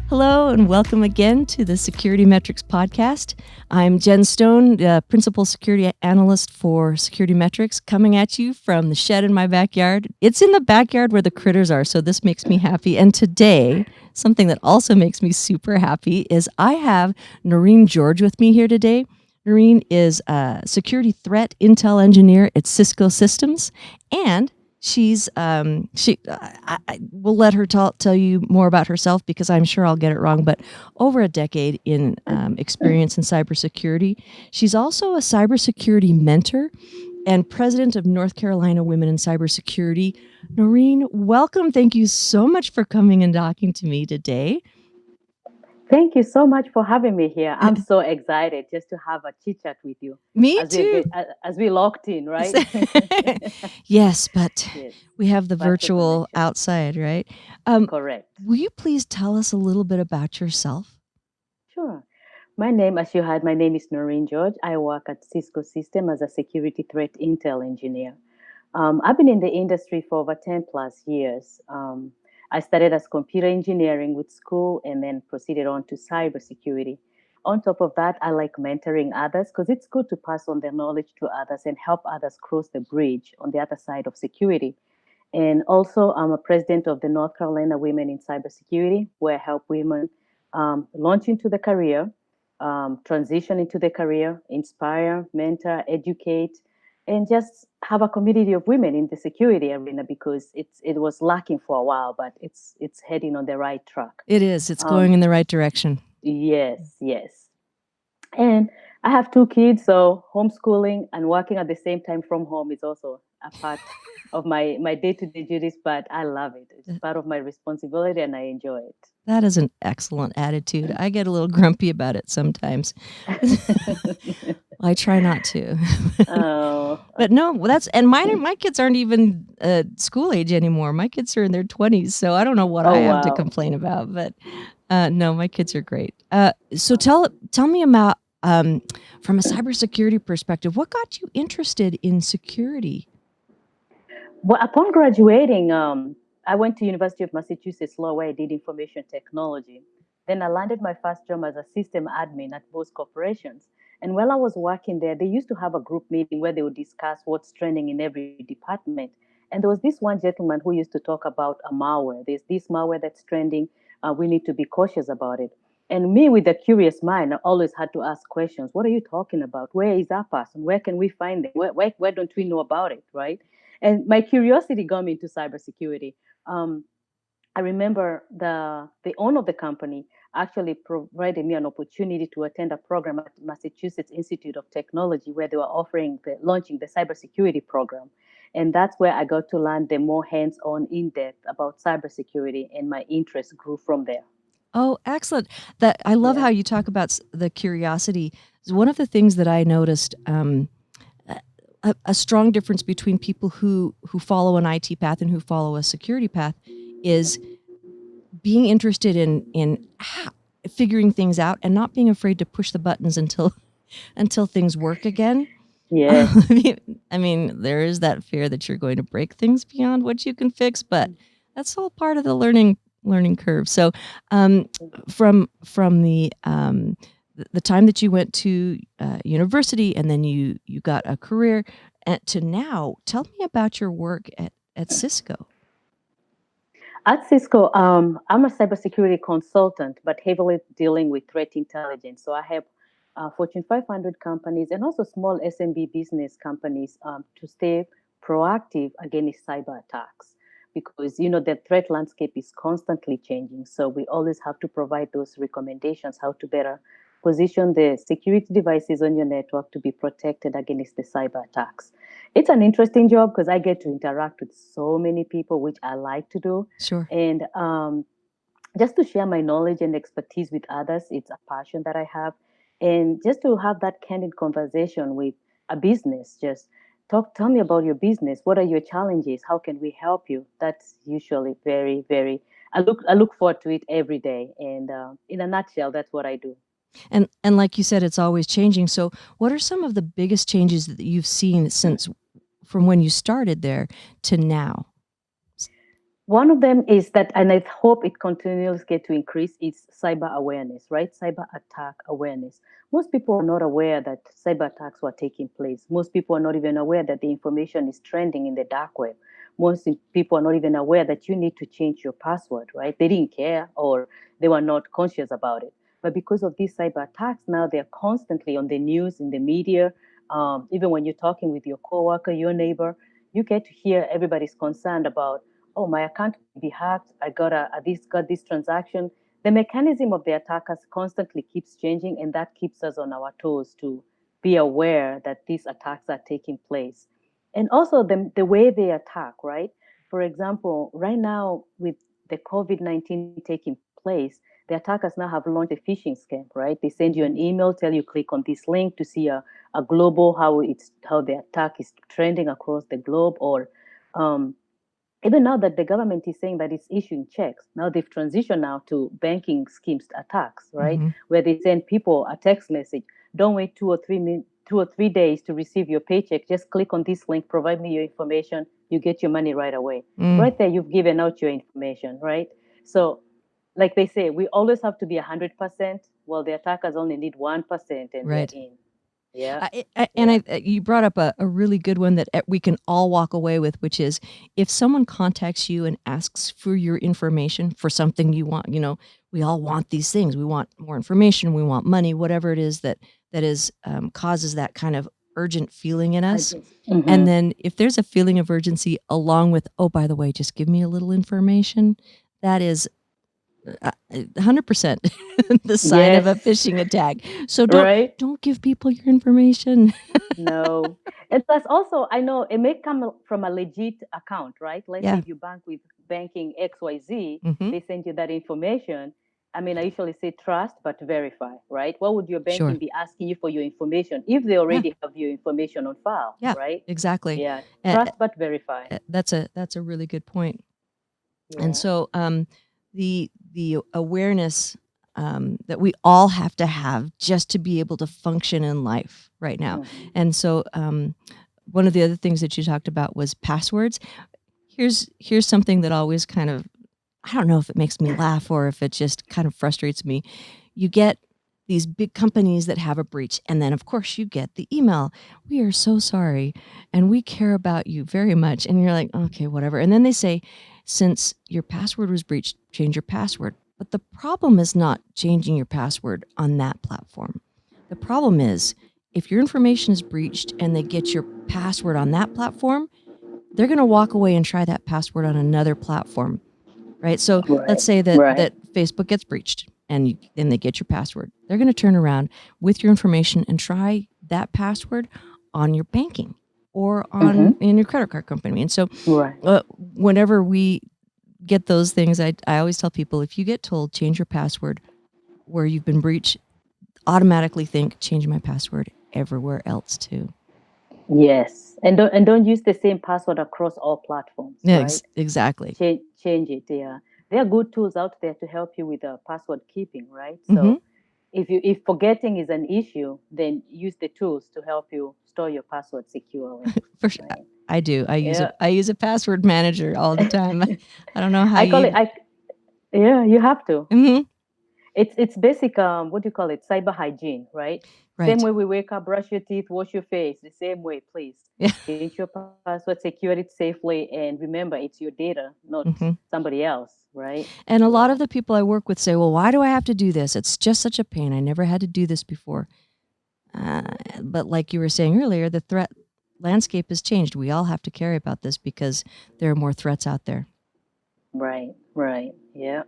Hello and welcome again to the SecurityMetrics podcast. I'm Jen Stone, Principal Security Analyst for SecurityMetrics, coming at you from the shed in my backyard. It's in the backyard where the critters are, so this makes me happy. And today, something that also makes me super happy is I have Noreen Njoroge with me here today. Noreen is a security threat intel engineer at Cisco Systems, and she's I will let her tell you more about herself because I'm sure I'll get it wrong, but over a decade in experience in cybersecurity. She's also a cybersecurity mentor and president of North Carolina Women in Cybersecurity. Noreen, welcome. Thank you so much for coming and talking to me today. Thank you so much for having me here. I'm so excited just to have a chit chat with you. Me too. As we locked in, right? Yes, but Yes, we have the virtual connection. outside, right? Correct. Will you please tell us a little bit about yourself? Sure. My name, as you heard, my name is Noreen Njoroge. I work at Cisco System as a security threat intel engineer. I've been in the industry for over 10 plus years. I started as computer engineering with school and then proceeded on to cybersecurity. On top of that, I like mentoring others because it's good to pass on their knowledge to others and help others cross the bridge on the other side of security. And also, I'm a president of the North Carolina Women in Cybersecurity, where I help women launch into the career, transition into the career, inspire, mentor, educate, and just have a community of women in the security arena because it was lacking for a while, but it's heading on the right track. It is. It's going in the right direction. Yes. And I have two kids, so homeschooling and working at the same time from home is also a part of my day-to-day duties, but I love it. It's part of my responsibility and I enjoy it. That is an excellent attitude. I get a little grumpy about it sometimes. I try not to. Oh. But no, and my kids aren't even school age anymore. My kids are in their 20s, so I don't know what I have to complain about. But no, my kids are great. So tell me about from a cybersecurity perspective, what got you interested in security? Well, upon graduating, I went to University of Massachusetts Law where I did information technology. Then I landed my first job as a system admin at both corporations. And while I was working there, they used to have a group meeting where they would discuss what's trending in every department. And there was this one gentleman who used to talk about a malware. There's this malware that's trending. We need to be cautious about it. And me, with a curious mind, I always had to ask questions. What are you talking about? Where is that person? Where can we find them? Where don't we know about it, right? And my curiosity got me into cybersecurity. I remember the owner of the company actually provided me an opportunity to attend a program at Massachusetts Institute of Technology where they were launching the cybersecurity program. And that's where I got to learn the more hands-on, in-depth about cybersecurity, and my interest grew from there. Oh, excellent! That I love how you talk about the curiosity. One of the things that I noticed. A strong difference between people who follow an IT path and who follow a security path is being interested in figuring things out and not being afraid to push the buttons until things work again. Yeah. I mean, there is that fear that you're going to break things beyond what you can fix, but that's all part of the learning curve. So, from the time that you went to university and then you got a career to now, tell me about your work at Cisco. At Cisco, I'm a cybersecurity consultant, but heavily dealing with threat intelligence. So I have Fortune 500 companies and also small SMB business companies to stay proactive against cyber attacks because the threat landscape is constantly changing. So we always have to provide those recommendations how to better position the security devices on your network to be protected against the cyber attacks. It's an interesting job because I get to interact with so many people, which I like to do. Sure. And just to share my knowledge and expertise with others, it's a passion that I have. And just to have that candid conversation with a business, just tell me about your business. What are your challenges? How can we help you? That's usually very, very. I look forward to it every day. And in a nutshell, that's what I do. And like you said, it's always changing. So what are some of the biggest changes that you've seen from when you started there to now? One of them is that, and I hope it continues get to increase, is cyber awareness, right? Cyber attack awareness. Most people are not aware that cyber attacks were taking place. Most people are not even aware that the information is trending in the dark web. Most people are not even aware that you need to change your password, right? They didn't care, or they were not conscious about it. But because of these cyber attacks, now they're constantly on the news, in the media. Even when you're talking with your coworker, your neighbor, you get to hear everybody's concerned about, oh, my account may be hacked. I got this transaction. The mechanism of the attackers constantly keeps changing, and that keeps us on our toes to be aware that these attacks are taking place. And also the way they attack, right? For example, right now with the COVID-19 taking place, the attackers now have launched a phishing scam, right? They send you an email, tell you click on this link to see a global how the attack is trending across the globe, or um, even now that the government is saying that it's issuing checks, now they've transitioned now to banking schemes attacks, right? Mm-hmm. Where they send people a text message. Don't wait 2 or 3 days to receive your paycheck. Just click on this link, provide me your information, you get your money right away. Mm, Right there, you've given out your information, right? So, like they say, we always have to be 100%. Well, the attackers only need 1% and they're right. in. Yeah, And yeah. you brought up a really good one that we can all walk away with, which is if someone contacts you and asks for your information for something you want, we all want these things. We want more information. We want money, whatever it is that is causes that kind of urgent feeling in us. And Mhm. then if there's a feeling of urgency along with, oh, by the way, just give me a little information, that is 100% the sign of a Yes, phishing attack. So right? don't give people your information. No. And plus also, I know it may come from a legit account, right? Let's say Yeah. if you bank with banking XYZ, Hmm. they send you that information. I mean, I usually say trust, but verify, right? What would your Sure. banking be asking you for your information if they Yeah. already have your information on file, Yeah. right? Exactly. Yeah. Uh, Trust, but verify. that's a really good point. And Yeah. so the awareness that we all have to have just to be able to function in life right now. Mhm. And so one of the other things that you talked about was passwords. Here's something that always kind of, I don't know if it makes me laugh or if it just kind of frustrates me. You get these big companies that have a breach, and then of course you get the email. We are so sorry, and we care about you very much. And you're like, okay, whatever. And then they say, since your password was breached, change your password. But the problem is not changing your password on that platform. The problem is if your information is breached and they get your password on that platform, they're going to walk away and try that password on another platform, right? So let's Right. say that Right. Facebook gets breached and they get your password. They're going to turn around with your information and try that password on your banking or on Mm-hmm. in your credit card company. And so Right. whenever we get those things, I always tell people, if you get told change your password where you've been breached, automatically think change my password everywhere else too. Yes. And don't use the same password across all platforms, Yeah, right? exactly. Change it. Yeah, there are good tools out there to help you with password keeping, right? Hmm. So if forgetting is an issue, then use the tools to help you store your password securely, For sure. right? I do. Yeah. I use a password manager all the time. I don't know how I call it. you. Yeah, you have to. Hmm. It's basic. What do you call it? Cyber hygiene, right? Same Right. way we wake up, brush your teeth, wash your face. The same way, please Yeah. change your password, secure it safely, and remember it's your data, not Hmm. somebody else, right? And a lot Yeah. of the people I work with say, "Well, why do I have to do this? It's just such a pain. I never had to do this before." Uh, but like you were saying earlier, the threat landscape has changed. We all have to care about this because there are more threats out there. Right. Right. Yeah.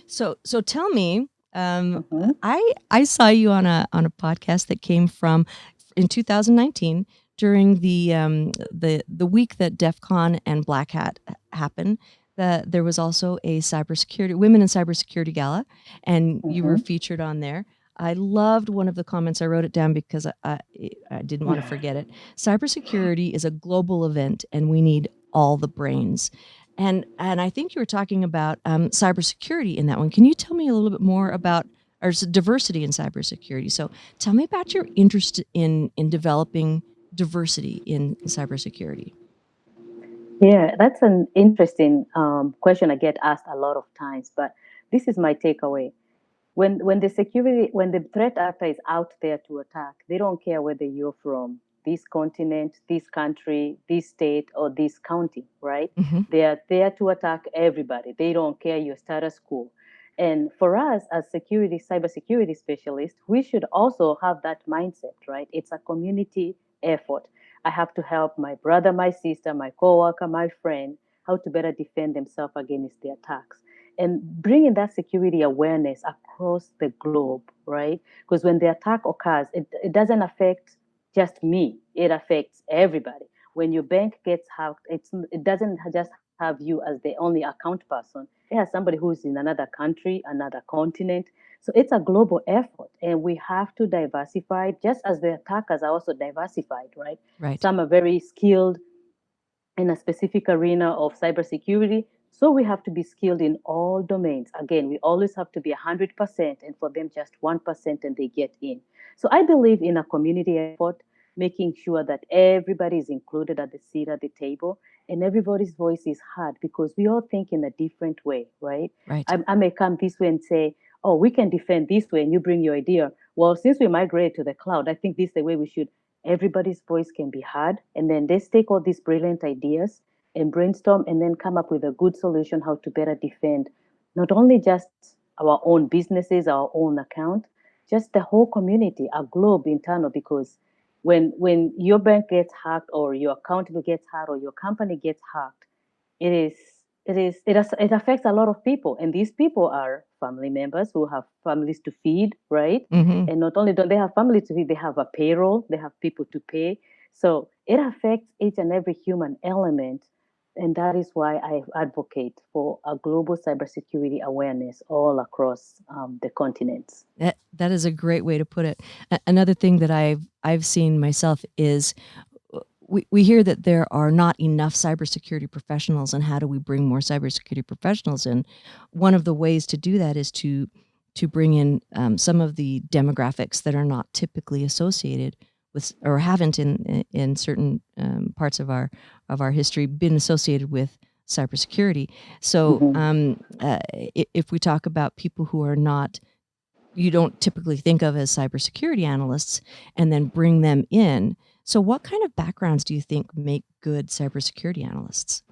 So tell me, Mm-hmm. I saw you on a podcast that came from in 2019 during the week that DEF CON and Black Hat happened. That there was also a cybersecurity women in cybersecurity gala, and you were Mm-hmm. featured on there. I loved one of the comments. I wrote it down because I didn't want to forget it. Cybersecurity is a global event, and we need all the brains. And I think you were talking about cybersecurity in that one. Can you tell me a little bit more about or diversity in cybersecurity? So tell me about your interest in developing diversity in cybersecurity. Yeah, that's an interesting question I get asked a lot of times, but this is my takeaway. When the threat actor is out there to attack, they don't care whether you're from this continent, this country, this state, or this county, right? Hmm. They are there to attack everybody. They don't care your status quo. And for us as cybersecurity specialists, we should also have that mindset, right? It's a community effort. I have to help my brother, my sister, my coworker, my friend, how to better defend themselves against the attacks and bringing that security awareness across the globe, right? Because when the attack occurs, it doesn't affect just me, it affects everybody. When your bank gets hacked, it doesn't just have you as the only account person. It has somebody who's in another country, another continent. So it's a global effort, and we have to diversify just as the attackers are also diversified, right? Right. Some are very skilled in a specific arena of cybersecurity. So we have to be skilled in all domains. Again, we always have to be 100%, and for them, just 1%, and they get in. So I believe in a community effort, making sure that everybody is included at the seat at the table and everybody's voice is heard because we all think in a different way, right? Right. I may come this way and say, oh, we can defend this way, and you bring your idea. Well, since we migrated to the cloud, I think this is the way we should. Everybody's voice can be heard, and then let's take all these brilliant ideas and brainstorm and then come up with a good solution how to better defend not only just our own businesses, our own account, just the whole community, our globe internal. Because when your bank gets hacked or your account gets hacked or your company gets hacked, it is it affects a lot of people, and these people are family members who have families to feed, right? Hmm. And not only do they have families to feed, they have a payroll, they have people to pay. So it affects each and every human element, and that is why I advocate for a global cybersecurity awareness all across the continents. That is a great way to put it. Another thing that I've seen myself is we hear that there are not enough cybersecurity professionals, and how do we bring more cybersecurity professionals in? One of the ways to do that is to bring in some of the demographics that are not typically associated with, or haven't in certain parts of our history been associated with cybersecurity. So Mhm. if we talk about people who are not, you don't typically think of as cybersecurity analysts, and then bring them in. So, what kind of backgrounds do you think make good cybersecurity analysts?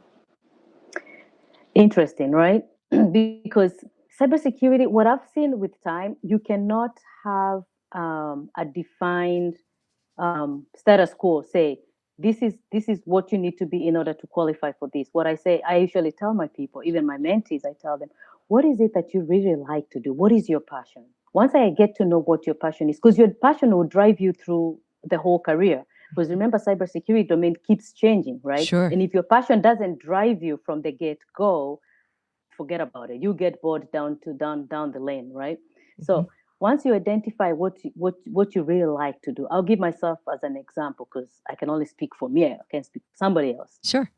Interesting, right? Because cybersecurity, what I've seen with time, you cannot have a defined status quo. Say this is what you need to be in order to qualify for this. What I say, I usually tell my people, even my mentees, I tell them, what is it that you really like to do? What is your passion? Once I get to know what your passion is, because your passion will drive you through the whole career. Because remember, cybersecurity domain keeps changing, right? Sure. And if your passion doesn't drive you from the get go, forget about it. You get bored down the lane, right? Hmm. So once you identify what you really like to do, I'll give myself as an example because I can only speak for me. I can't speak for somebody else. Sure.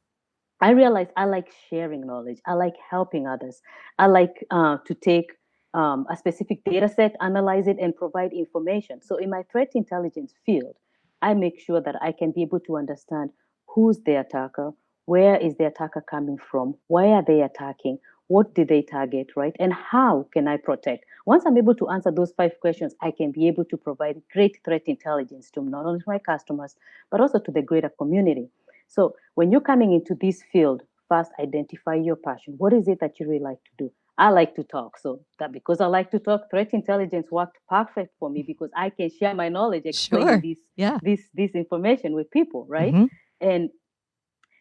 I realized I like sharing knowledge. I like helping others. I like to take a specific data set, analyze it, and provide information. So, in my threat intelligence field, I make sure that I can be able to understand who's the attacker, where is the attacker coming from, why are they attacking, what did they target, right? And how can I protect? Once I'm able to answer those 5 questions, I can be able to provide great threat intelligence to not only my customers, but also to the greater community. So when you're coming into this field, first identify your passion. What is it that you really like to do? I like to talk. So that because I like to talk, threat intelligence worked perfect for me because I can share my knowledge explaining Sure. Yeah. this information with people, right? Hmm. And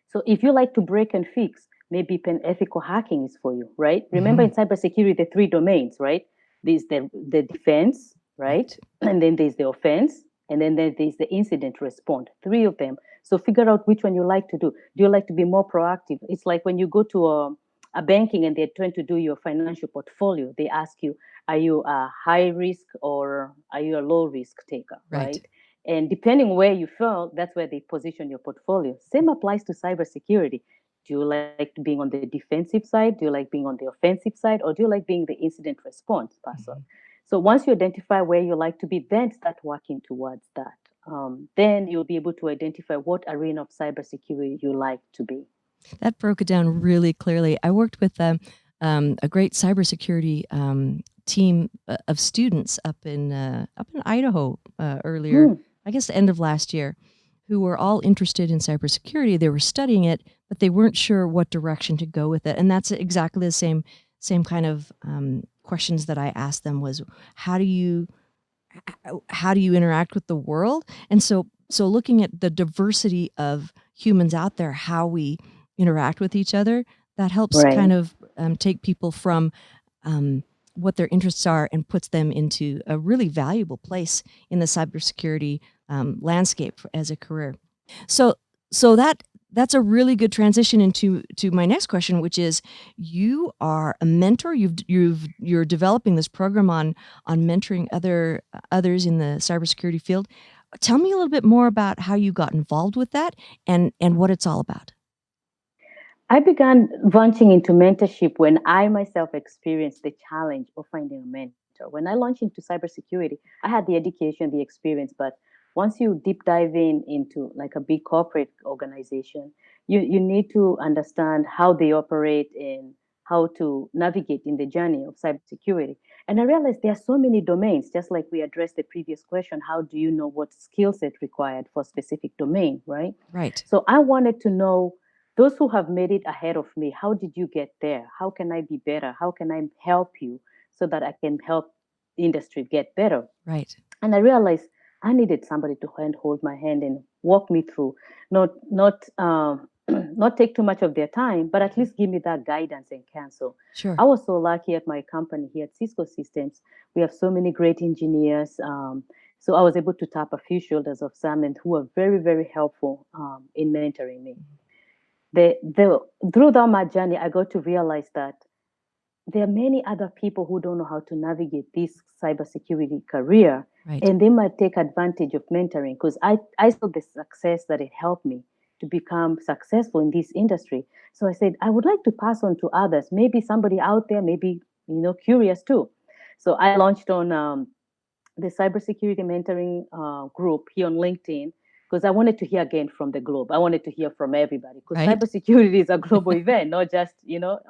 so if you like to break and fix, maybe pen ethical hacking is for you, right? Remember Hmm. in cybersecurity, the 3 domains, right? There's the defense, right? Right. And then there's the offense, and then there's the incident response. 3 of them. So figure out which one you like to do. Do you like to be more proactive? It's like when you go to a banking and they're trying to do your financial portfolio, they ask you, are you a high risk or are you a low risk taker, Right. right? And depending where you fall, that's where they position your portfolio. Same applies to cybersecurity. Do you like being on the defensive side? Do you like being on the offensive side? Or do you like being the incident response person? Hmm. So once you identify where you like to be, then start working towards that. Then you'll be able to identify what arena of cybersecurity you like to be. That broke it down really clearly. I worked with a great cybersecurity team of students up in Idaho earlier, Hmm, I guess the end of last year, who were all interested in cybersecurity. They were studying it, but they weren't sure what direction to go with it. And that's exactly the same kind of questions that I asked them was how do you interact with the world? And so looking at the diversity of humans out there, how we interact with each other, that helps right. kind of take people from what their interests are and puts them into a really valuable place in the cybersecurity landscape as a career. So that's a really good transition into my next question, which is you are a mentor. You're developing this program on mentoring others in the cybersecurity field. Tell me a little bit more about how you got involved with that and what it's all about. I began launching into mentorship when I myself experienced the challenge of finding a mentor. When I launched into cybersecurity, I had the education, the experience, but once you deep dive into like a big corporate organization, you need to understand how they operate and how to navigate in the journey of cybersecurity. And I realized there are so many domains, just like we addressed the previous question, how do you know what skill set required for a specific domain, right? Right. So I wanted to know those who have made it ahead of me, how did you get there? How can I be better? How can I help you so that I can help the industry get better? Right. And I realized I needed somebody to hold my hand and walk me through, not not take too much of their time, but at least give me that guidance and counsel. Sure. I was so lucky at my company here at Cisco Systems. We have so many great engineers. So I was able to tap a few shoulders of some and who were very, very helpful in mentoring me. The throughout my journey, I got to realize that there are many other people who don't know how to navigate this cybersecurity career, Right. and they might take advantage of mentoring because I saw the success that it helped me to become successful in this industry. So I said, I would like to pass on to others. Maybe somebody out there, maybe curious too. So I launched on the cybersecurity mentoring group here on LinkedIn because I wanted to hear again from the globe. I wanted to hear from everybody because Right. cybersecurity is a global event, not just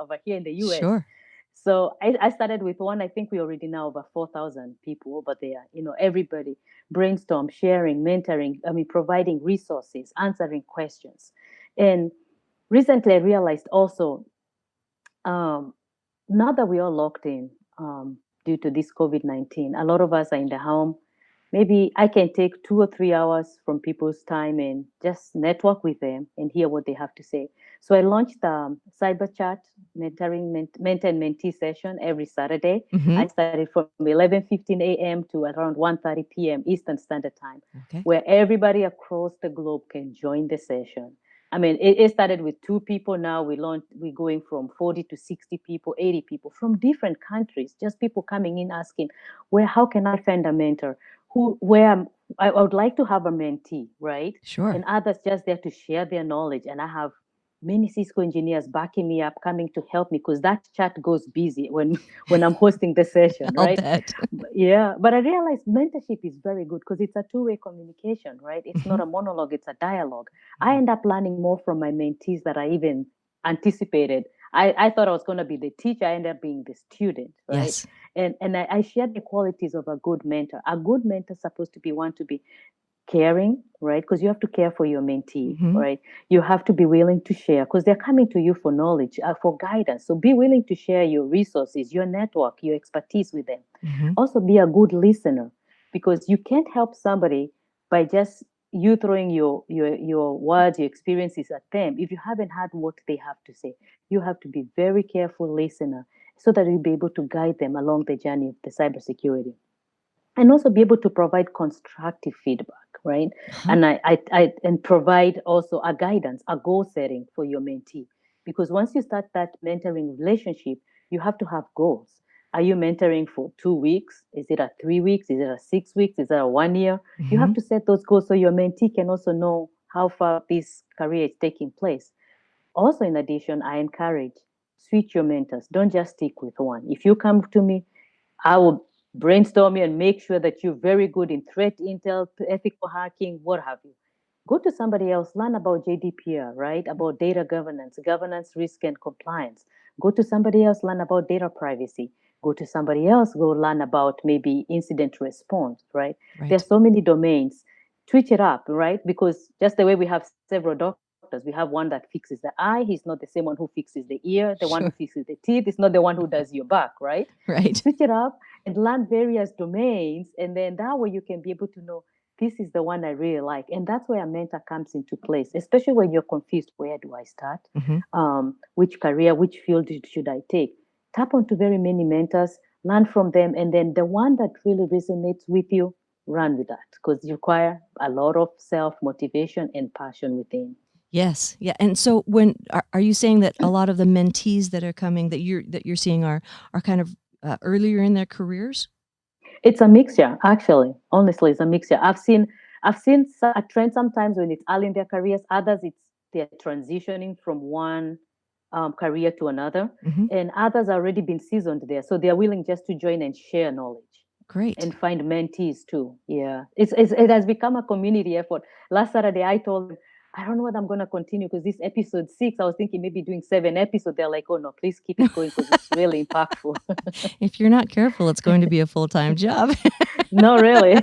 over here in the US. Sure. So I started with one. I think we already now over 4,000 people over there. Everybody brainstorm, sharing, mentoring. I mean, providing resources, answering questions. And recently, I realized also um, now that we are locked in due to this COVID-19, a lot of us are in the home. Maybe I can take 2 or 3 hours from people's time and just network with them and hear what they have to say. So I launched cyber chat mentor and mentee session every Saturday. Mm-hmm. I started from 11:15 a.m. to around 1:30 p.m. Eastern Standard Time, Okay. where everybody across the globe can join the session. I mean, it started with 2 people. Now we're going from 40 to 60 people, 80 people from different countries. Just people coming in asking, how can I find a mentor? I would like to have a mentee, right? Sure. And others just there to share their knowledge. And I have many Cisco engineers backing me up, coming to help me because that chat goes busy when I'm hosting the session, I'll right? bet. Yeah, but I realized mentorship is very good because it's a two-way communication, right? It's Mm-hmm. not a monologue, it's a dialogue. I end up learning more from my mentees that I even anticipated. I thought I was going to be the teacher. I ended up being the student, right? Yes. And I shared the qualities of a good mentor. A good mentor is supposed to be one to be caring, right? Because you have to care for your mentee, Mm-hmm. right? You have to be willing to share because they're coming to you for knowledge, for guidance. So be willing to share your resources, your network, your expertise with them. Mm-hmm. Also, be a good listener because you can't help somebody by just you throwing your words, your experiences at them if you haven't heard what they have to say. You have to be very careful listener so that you'll be able to guide them along the journey of the cybersecurity and also be able to provide constructive feedback, right? Uh-huh. And provide also a guidance, a goal setting for your mentee. Because once you start that mentoring relationship, you have to have goals. Are you mentoring for 2 weeks? Is it a 3 weeks? Is it a 6 weeks? Is it a 1 year? You Mm-hmm. have to set those goals so your mentee can also know how far this career is taking place. Also, in addition, I encourage switch your mentors. Don't just stick with one. If you come to me, I will brainstorm you and make sure that you're very good in threat intel, ethical hacking, what have you. Go to somebody else, learn about GDPR, right? About data governance, risk, and compliance. Go to somebody else, learn about data privacy. Go to somebody else, go learn about maybe incident response, right? There's Right. so many domains. Switch it up, right? Because just the way we have several doctors, we have one that fixes the eye. He's not the same one who fixes the ear. The one who Sure. fixes the teeth is not the one who does your back, right? Right. Switch it up and learn various domains. And then that way you can be able to know this is the one I really like. And that's where a mentor comes into place, especially when you're confused, where do I start? Hmm. Which career, which field should I take? Tap onto very many mentors, learn from them, and then the one that really resonates with you, run with that because you require a lot of self motivation and passion within. Yes. Yeah. And so when are you saying that a lot of the mentees that are coming that you're seeing are kind of earlier in their careers? It's a mixture, actually. Honestly, it's a mixture. I've seen a trend sometimes when it's early in their careers. Others, it's they're transitioning from one career to another, Hmm. and others are already been seasoned there, so they're willing just to join and share knowledge Great. and find mentees too. Yeah, it has become a community effort. Last Saturday, I told them, I don't know whether I'm going to continue because this episode 6, I was thinking maybe doing 7 episodes. They're like, oh no, please keep it going because it's really impactful. If you're not careful, it's going to be a full-time job. No, really.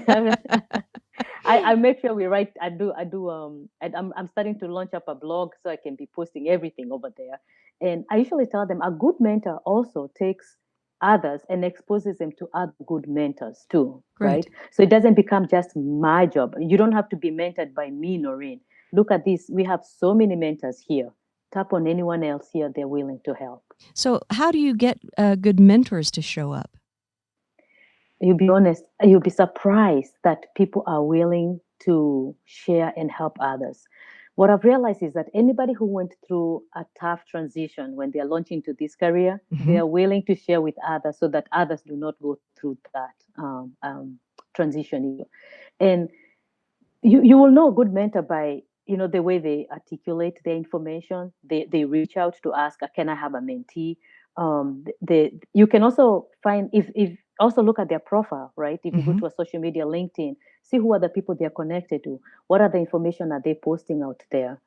I make sure we write. I'm starting to launch up a blog so I can be posting everything over there. And I usually tell them a good mentor also takes others and exposes them to other good mentors too, right? Great. So it doesn't become just my job. You don't have to be mentored by me, Noreen. Look at this. We have so many mentors here. Tap on anyone else here. They're willing to help. So how do you get good mentors to show up? You'll be honest, you'll be surprised that people are willing to share and help others. What I've realized is that anybody who went through a tough transition when they're launching to this career, they Hmm. are willing to share with others so that others do not go through that transition. And you will know a good mentor by the way they articulate their information. They reach out to ask, can I have a mentee? You can also find if also look at their profile, right? If you go Hmm. to a social media, LinkedIn, see who are the people they're connected to. What are the information are they posting out there?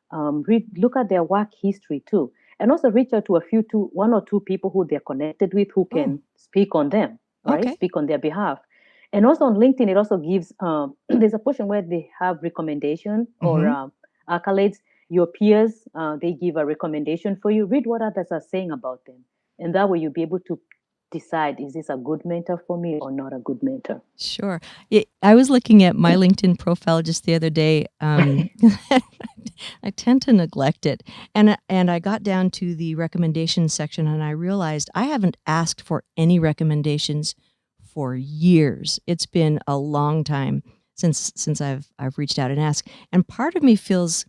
Look at their work history too, and also reach out to one or two people who they're connected with who Oh, can speak on them, right? okay. Speak on their behalf. And also on LinkedIn, it also gives there's a portion where they have recommendation or Hmm. accolades. Your peers, they give a recommendation for you. Read what others are saying about them, and that way you'll be able to decide: is this a good mentor for me or not a good mentor? Sure. I was looking at my LinkedIn profile just the other day. I tend to neglect it, and I got down to the recommendations section, and I realized I haven't asked for any recommendations for years. It's been a long time since I've reached out and asked, and part of me feels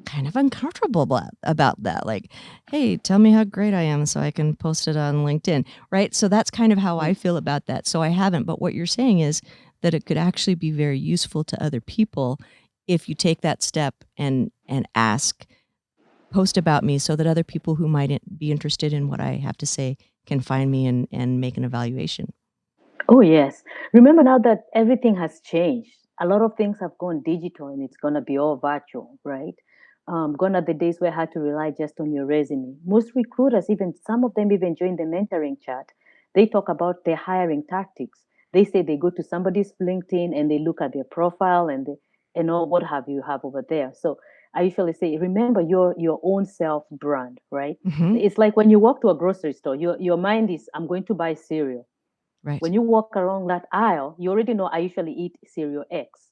kind of uncomfortable about that. Like, hey, tell me how great I am so I can post it on LinkedIn, right? So that's kind of how I feel about that. So I haven't. But what you're saying is that it could actually be very useful to other people if you take that step and ask, post about me so that other people who might be interested in what I have to say can find me and make an evaluation. Oh, yes. Remember now that everything has changed. A lot of things have gone digital and it's going to be all virtual, right? Gone are the days where I had to rely just on your resume. Most recruiters, even some of them, even join the mentoring chat. They talk about their hiring tactics. They say they go to somebody's LinkedIn and they look at their profile and all what have you have over there. So I usually say, remember your own self brand, right? Hmm. It's like when you walk to a grocery store, your mind is, I'm going to buy cereal. Right. When you walk along that aisle, you already know I usually eat cereal X.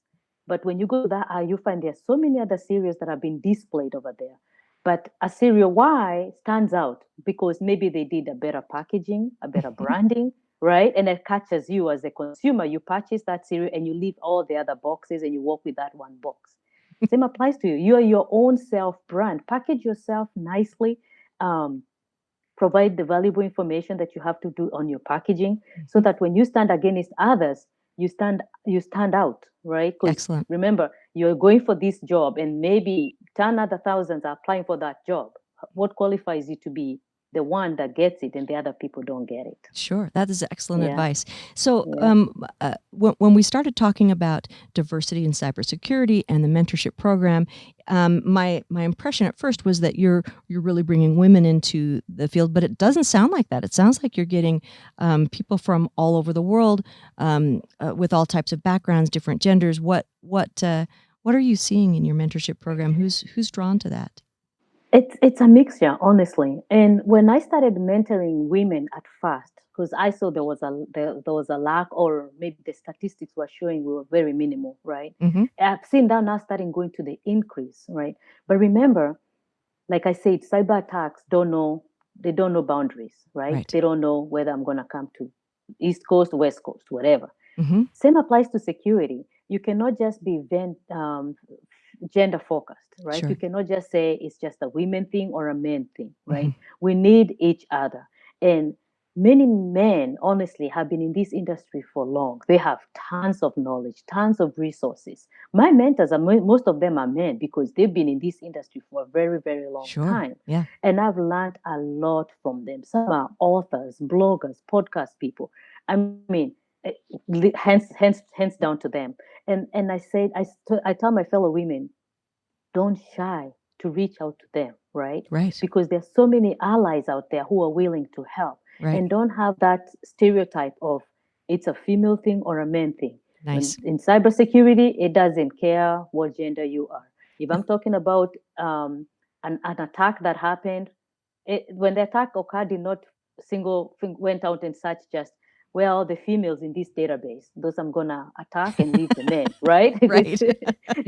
But when you go to that aisle, you find there's so many other cereals that have been displayed over there. But a cereal Y stands out because maybe they did a better packaging, a better branding, right? And it catches you as a consumer. You purchase that cereal and you leave all the other boxes and you walk with that one box. Same applies to you. You are your own self brand. Package yourself nicely. Um, Provide the valuable information that you have to do on your packaging so Hmm. that when you stand against others, you stand out, right? Because Excellent. remember, you're going for this job and maybe 10 other thousands are applying for that job. What qualifies you to be the one that gets it and the other people don't get it. Sure, that is excellent Yeah. advice. So, Yeah. when we started talking about diversity in cybersecurity and the mentorship program, my impression at first was that you're really bringing women into the field, but it doesn't sound like that. It sounds like you're getting people from all over the world, with all types of backgrounds, different genders. What are you seeing in your mentorship program? Who's drawn to that? It's a mixture, honestly. And when I started mentoring women at first, because I saw there was a lack, or maybe the statistics were showing we were very minimal, right? Mm-hmm. I've seen that now starting going to the increase, right? But remember, like I said, cyber attacks they don't know boundaries, right? Right. They don't know whether I'm gonna come to East Coast, West Coast, whatever. Mm-hmm. Same applies to security. You cannot just be gender focused, right? Sure. You cannot just say it's just a women thing or a men thing, right? Mm-hmm. We need each other. And many men, honestly, have been in this industry for long. They have tons of knowledge, tons of resources. My mentors are most of them are men because they've been in this industry for a very, very long Sure. time. Yeah. And I've learned a lot from them. Some are authors, bloggers, podcast people. I mean, hands down to them. And I said, I tell my fellow women, don't shy to reach out to them, right? Right. Because there's so many allies out there who are willing to help, Right. and don't have that stereotype of it's a female thing or a man thing. When Nice. in cybersecurity, it doesn't care what gender you are. If I'm talking about an attack that happened, when the attack occurred, did not single thing went out and search just, well, the females in this database, those I'm gonna attack and leave the men, right? Right.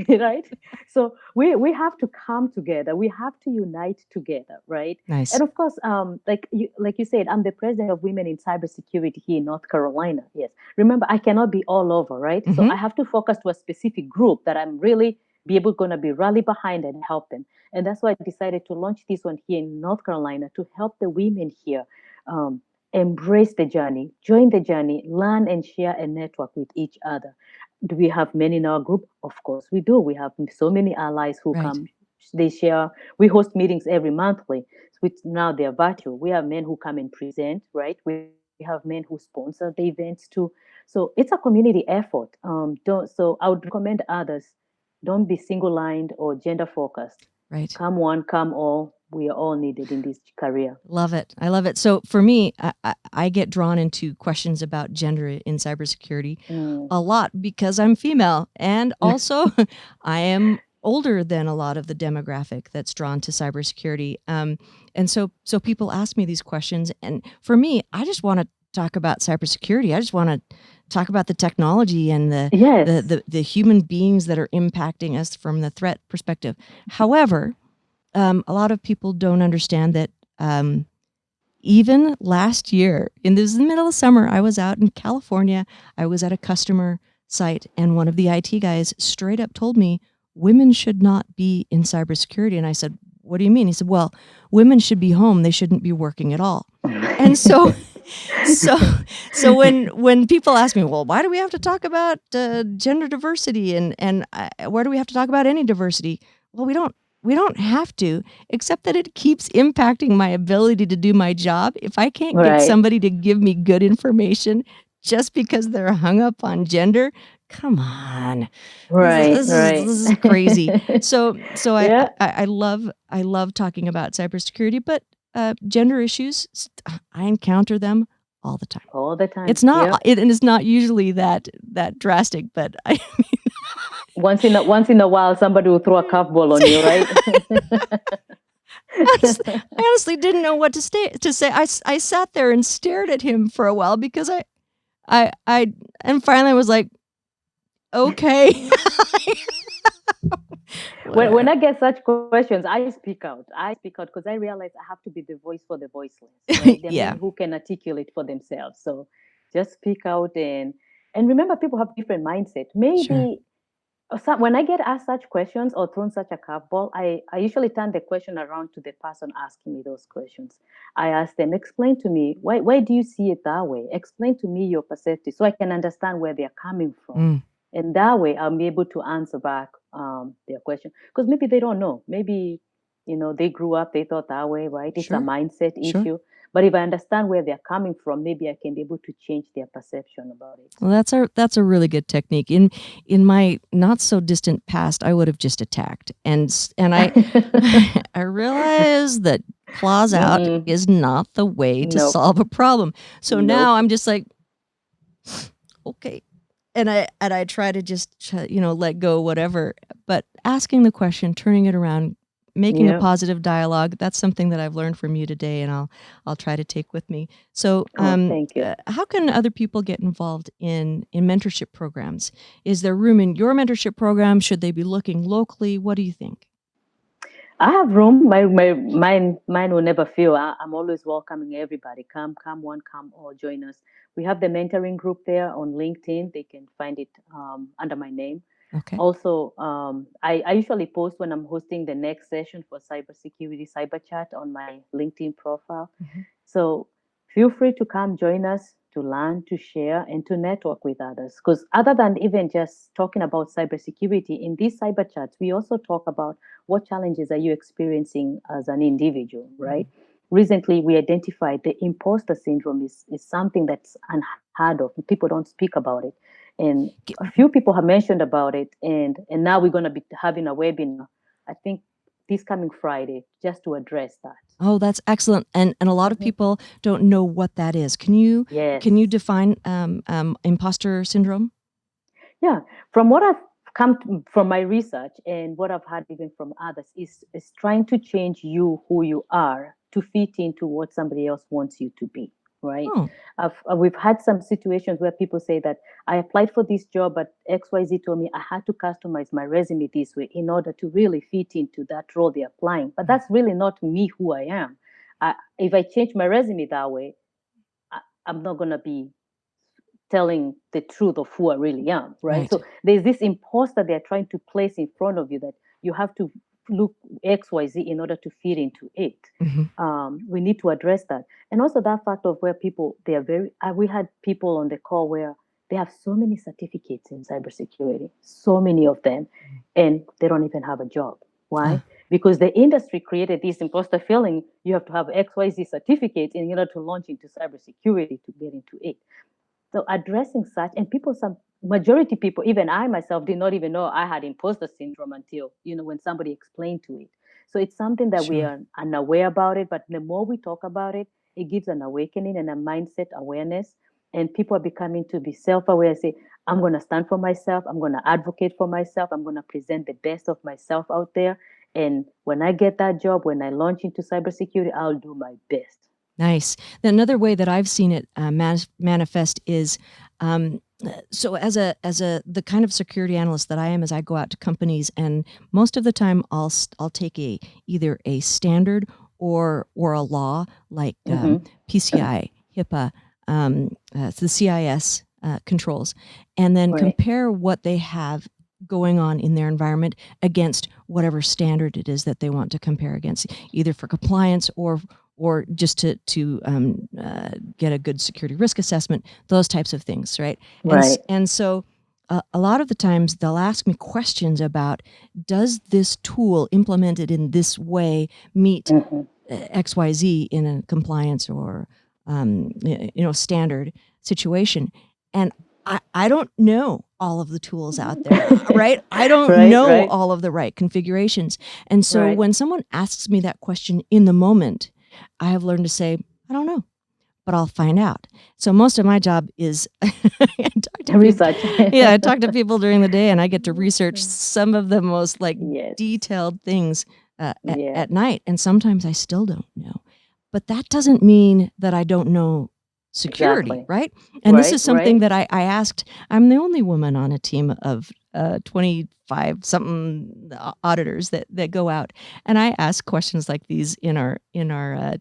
Right. So we have to come together. We have to unite together, right? Nice. And of course, like you said, I'm the president of Women in Cybersecurity here in North Carolina. Yes. Remember, I cannot be all over, right? So Mm-hmm. I have to focus to a specific group that I'm really be able gonna be rally behind and help them. And that's why I decided to launch this one here in North Carolina to help the women here embrace the journey, join the journey, learn and share and network with each other. Do we have men in our group? Of course we do. We have so many allies who Right. come, they share. We host meetings every monthly, which now they're virtual. We have men who come and present, right? We have men who sponsor the events too. So it's a community effort. So I would recommend others, don't be single-lined or gender-focused. Right. Come one, come all. We are all needed in this career. Love it. I love it. So for me, I get drawn into questions about gender in cybersecurity a lot because I'm female, and also I am older than a lot of the demographic that's drawn to cybersecurity. And so people ask me these questions, and for me, I just want to talk about cybersecurity. I just want to talk about the technology and Yes. the human beings that are impacting us from the threat perspective. However, a lot of people don't understand that even last year, in the middle of summer, I was out in California. I was at a customer site, and one of the IT guys straight up told me women should not be in cybersecurity. And I said, "What do you mean?" He said, "Well, women should be home. They shouldn't be working at all." And so when people ask me, well, why do we have to talk about gender diversity and why do we have to talk about any diversity? Well, we don't have to, except that it keeps impacting my ability to do my job. If I can't get Right. somebody to give me good information just because they're hung up on gender, come on. Right. This Right. is crazy. So Yeah. I love talking about cybersecurity, but gender issues, I encounter them all the time. All the time. It's not Yep. and it's not usually that drastic, but I Once in a while, somebody will throw a curveball on you, right? I honestly didn't know what to say. I sat there and stared at him for a while because I and finally I was like, okay. When I get such questions, I speak out. I speak out because I realize I have to be the voice for the voiceless, right? There are Yeah, many who can articulate for themselves. So just speak out and remember, people have different mindset. sure. Maybe when I get asked such questions or thrown such a curveball, I usually turn the question around to the person asking me those questions. I ask them, explain to me, why do you see it that way? Explain to me your perspective so I can understand where they're coming from. Mm, And that way I'll be able to answer back their question. Because maybe they don't know. Maybe They grew up, they thought that way, right? It's a Sure. mindset Sure. issue. But if I understand where they're coming from, maybe I can be able to change their perception about it. Well, that's a really good technique. In my not so distant past, I would have just attacked, and I I realize that claws out Mm-mm. is not the way to Nope. solve a problem. So now Nope. I'm just like, okay, and I try to just let go, whatever. But asking the question, turning it around, making a Yeah. positive dialogue, that's something that I've learned from you today, and I'll try to take with me. So Oh, thank you. how can other people get involved in mentorship programs? Is there room in your mentorship program? Should they be looking locally? What do you think? I have room. Mine will never fail. I'm always welcoming everybody. Come one, come all, join us. We have the mentoring group there on LinkedIn. They can find it under my name. Okay. Also, I usually post when I'm hosting the next session for cybersecurity cyber chat on my LinkedIn profile. Mhm. So feel free to come join us to learn, to share, and to network with others. Because other than even just talking about cybersecurity, in these cyber chats, we also talk about what challenges are you experiencing as an individual, right? Recently, we identified the imposter syndrome is something that's unheard of. People don't speak about it. And a few people have mentioned about it. And now we're going to be having a webinar, I think this coming Friday, just to address that. Oh, that's excellent. And a lot of Mhm. people don't know what that is. Can you Yes. define imposter syndrome? Yeah, from what I've from my research and what I've heard even from others is trying to change you who you are to fit into what somebody else wants you to be, right? Oh, We've had some situations where people say that I applied for this job, but XYZ told me I had to customize my resume this way in order to really fit into that role they're applying. But that's really not me who I am. If I change my resume that way, I'm not going to be telling the truth of who I really am, right? right. So there's this imposter they're trying to place in front of you that you have to look XYZ in order to fit into it. Hmm. We need to address that. And also that fact of where people, they are very, we had people on the call where they have so many certificates in cybersecurity, so many of them, and they don't even have a job. Why? Because the industry created this imposter feeling you have to have XYZ certificates in order to launch into cybersecurity to get into it. So addressing such, and people, some majority people, even I myself, did not even know I had imposter syndrome until, when somebody explained to it. So it's something that we Sure. are unaware about it, but the more we talk about it, it gives an awakening and a mindset awareness. And people are becoming to be self-aware, say, I'm going to stand for myself. I'm going to advocate for myself. I'm going to present the best of myself out there. And when I get that job, when I launch into cybersecurity, I'll do my best. Nice. Another way that I've seen it manifest is, so as the kind of security analyst that I am, as I go out to companies, and most of the time I'll take either a standard or a law like Mm-hmm. PCI, HIPAA, the CIS controls, and then Right. compare what they have going on in their environment against whatever standard it is that they want to compare against, either for compliance or just to get a good security risk assessment, those types of things, right? Right. And so a lot of the times they'll ask me questions about, does this tool implemented in this way meet Mm-hmm. XYZ in a compliance or standard situation? And I don't know all of the tools out there, right? I don't Right, know right, all of the right configurations. And so right. when someone asks me that question in the moment, I have learned to say, I don't know, but I'll find out. So most of my job is I talk to people. Research. Yeah, I talk to people during the day, and I get to research some of the most Yes, detailed things yeah, at night, and sometimes I still don't know. But that doesn't mean that I don't know security, exactly. right? And this Right, is something right. that I asked. I'm the only woman on a team of 25 something auditors that go out, and I ask questions like these in our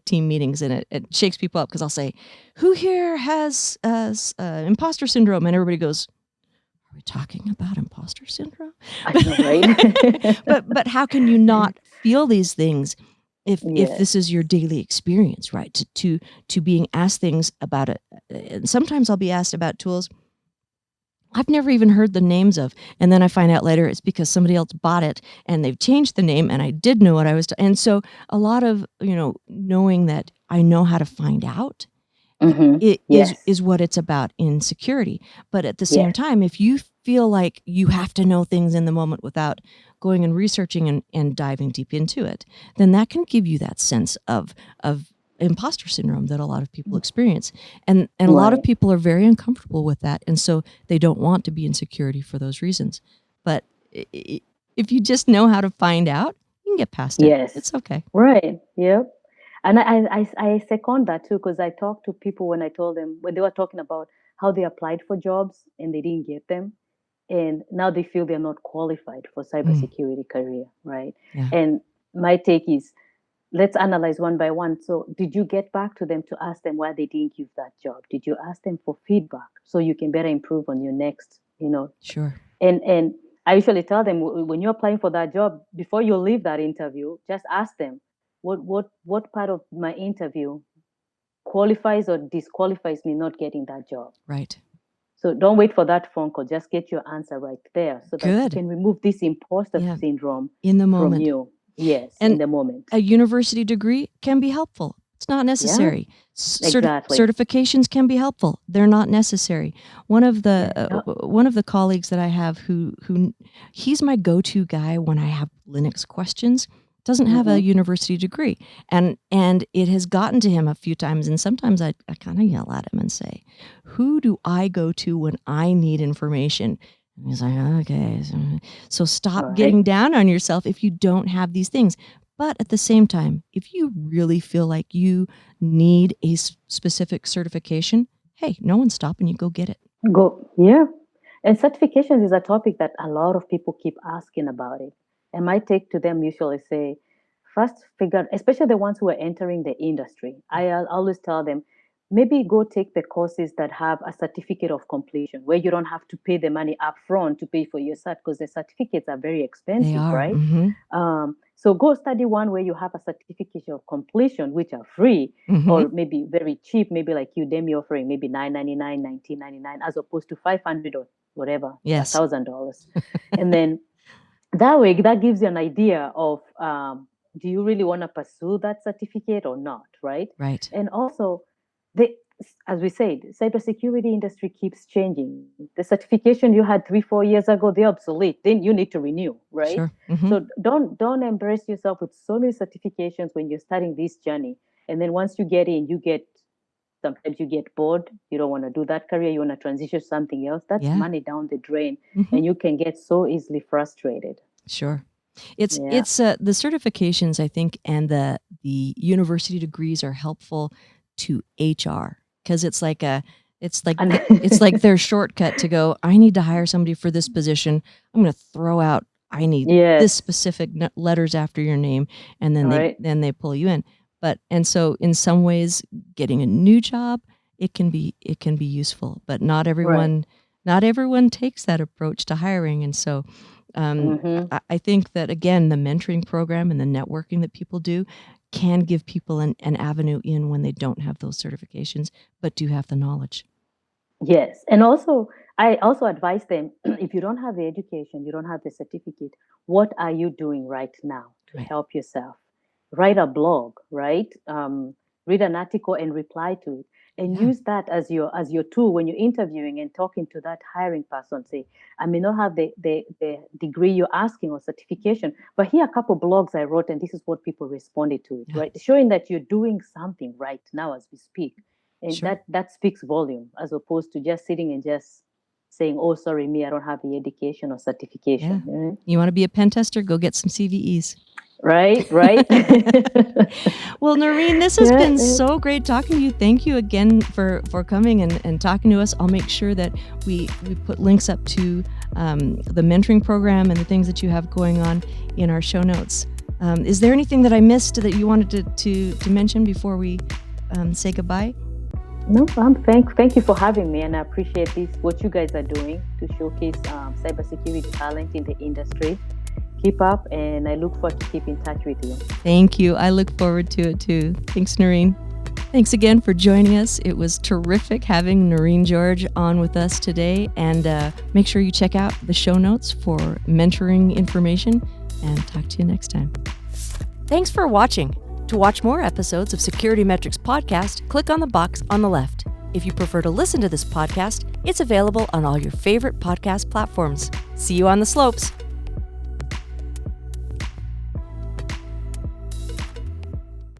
team meetings, and it shakes people up because I'll say, "Who here has imposter syndrome?" And everybody goes, "Are we talking about imposter syndrome?" I know, right? But how can you not feel these things if Yes, this is your daily experience, right? To being asked things about it, and sometimes I'll be asked about tools. I've never even heard the names of. And then I find out later it's because somebody else bought it and they've changed the name, and I did know what I was and so a lot of, knowing that I know how to find out it Yes. is what it's about in security. But at the same Yes. time, if you feel like you have to know things in the moment without going and researching and diving deep into it, then that can give you that sense of imposter syndrome that a lot of people experience. And a lot of Right. people are very uncomfortable with that. And so they don't want to be in security for those reasons. But if you just know how to find out, you can get past it. Yes. It's okay. Right. Yep. And I second that too, because I talked to people when I told them, when they were talking about how they applied for jobs and they didn't get them. And now they feel they're not qualified for cybersecurity career, right? Yeah. And my take is, let's analyze one by one. So did you get back to them to ask them why they didn't give that job? Did you ask them for feedback so you can better improve on your next, Sure. And I usually tell them, when you're applying for that job, before you leave that interview, just ask them, what part of my interview qualifies or disqualifies me not getting that job? Right. So don't wait for that phone call. Just get your answer right there so that you Good. can remove this imposter Yeah. syndrome In the from moment. you. Yes, And in the moment. a university degree can be helpful. It's not necessary. Exactly. Certifications can be helpful. They're not necessary. One of the colleagues that I have who he's my go-to guy when I have Linux questions, doesn't have a university degree. And it has gotten to him a few times, and sometimes I kind of yell at him and say, who do I go to when I need information? And he's like, okay. So stop All right. getting down on yourself if you don't have these things. But at the same time, if you really feel like you need a specific certification, hey, no one's stopping you. Go get it. Go, yeah. And certifications is a topic that a lot of people keep asking about it. And my take to them usually say, first figure, especially the ones who are entering the industry, I'll always tell them, maybe go take the courses that have a certificate of completion, where you don't have to pay the money up front to pay for your cert, because the certificates are very expensive, They are. right? Mm-hmm. So go study one where you have a certificate of completion, which are free, or maybe very cheap, maybe like Udemy offering maybe $9.99, $19.99, as opposed to $500 or whatever, Yes. $1,000. And then that way, that gives you an idea of, do you really want to pursue that certificate or not, right? Right. And also, as we said, cybersecurity industry keeps changing. The certification you had 3-4 years ago, they're obsolete. Then you need to renew, right? Sure. So don't embrace yourself with so many certifications when you're starting this journey. And then once you get in, sometimes you get bored. You don't want to do that career. You want to transition to something else. That's money down the drain, and you can get so easily frustrated. Sure. It's the certifications, I think, and the university degrees are helpful to HR, because it's like their shortcut to go, I need to hire somebody for this position. I'm going to throw out, I need this specific letters after your name, and then they pull you in. And so in some ways, getting a new job, it can be useful, but not everyone takes that approach to hiring. And so I think that, again, the mentoring program and the networking that people do can give people an avenue in when they don't have those certifications, but do have the knowledge. Yes. And also, I also advise them, if you don't have the education, you don't have the certificate, what are you doing right now to help yourself? Write a blog, right? Read an article and reply to it. And use that as your tool when you're interviewing and talking to that hiring person. Say, I may not have the degree you're asking or certification, but here are a couple blogs I wrote, and this is what people responded to it, right? Showing that you're doing something right now as we speak. And that speaks volume, as opposed to just sitting and just saying, oh, sorry, me, I don't have the education or certification. Yeah. Right? You want to be a pen tester? Go get some CVEs. Right. Well, Noreen, this has been so great talking to you. Thank you again for coming and talking to us. I'll make sure that we put links up to the mentoring program and the things that you have going on in our show notes. Is there anything that I missed that you wanted to mention before we say goodbye? No, thank you for having me, and I appreciate what you guys are doing to showcase cybersecurity talent in the industry. Keep up, and I look forward to keep in touch with you. Thank you. I look forward to it too. Thanks, Noreen. Thanks again for joining us. It was terrific having Noreen Njoroge on with us today. And make sure you check out the show notes for mentoring information, and talk to you next time. Thanks for watching. To watch more episodes of SecurityMetrics podcast, click on the box on the left. If you prefer to listen to this podcast, it's available on all your favorite podcast platforms. See you on the slopes.